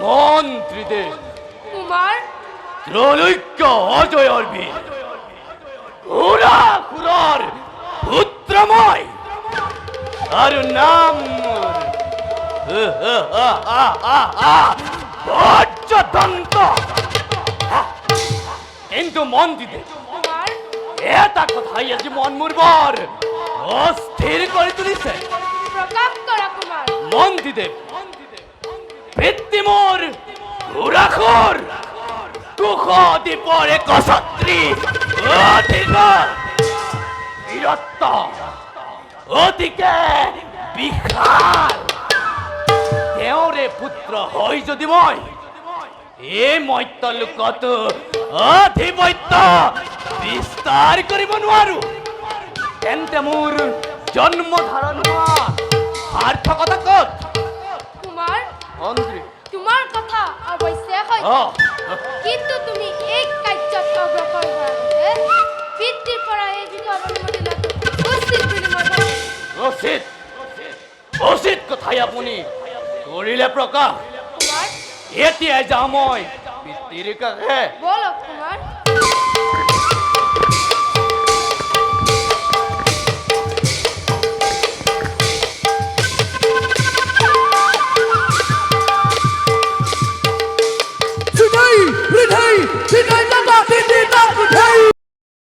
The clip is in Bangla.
মন্ত্রীদের কুমার ত্রৈলোক্য অজয়ের বীর ঘোড়া খুরার পুত্রময় আর নাম বজ্রদন্ত। কিন্তু মন্ত্রীদের কুমার এটা কোথায় আজ মন মুরবর অস্থির করে তুলিছে। প্রকাশ করা কুমার মন্ত্রীদেব বৃত্তিমোর ঘোরাখোর দুঃখ দীপরে কসত্রী অধিক বীরত্ব অধিকে বিখার দেওরে পুত্র হই যদি মই এ মৈত্য লোকত অধিপত্য বিস্তার করিব নোৱাৰো। তেন্তে মোৰ জন্ম ধাৰণ হোৱা সাৰ্থকতা ক'ত? কুমার মন্ত্রী তোমার কথা অবশ্যই হয়, কিন্তু তুমি এই কাৰ্যত অগ্ৰসৰ হোৱাৰ আগতে পিতৃৰ পৰা এই বিষয়ত অনুমতি লোৱাটো উচিত বুলি মই ভাবোঁ। উচিত উচিত কথাই আপুনি কৰিলে প্ৰকাশ। কুমাৰ এতিয়াই যাওঁ মই পিতৃৰ কাষে। বলক কুমাৰ।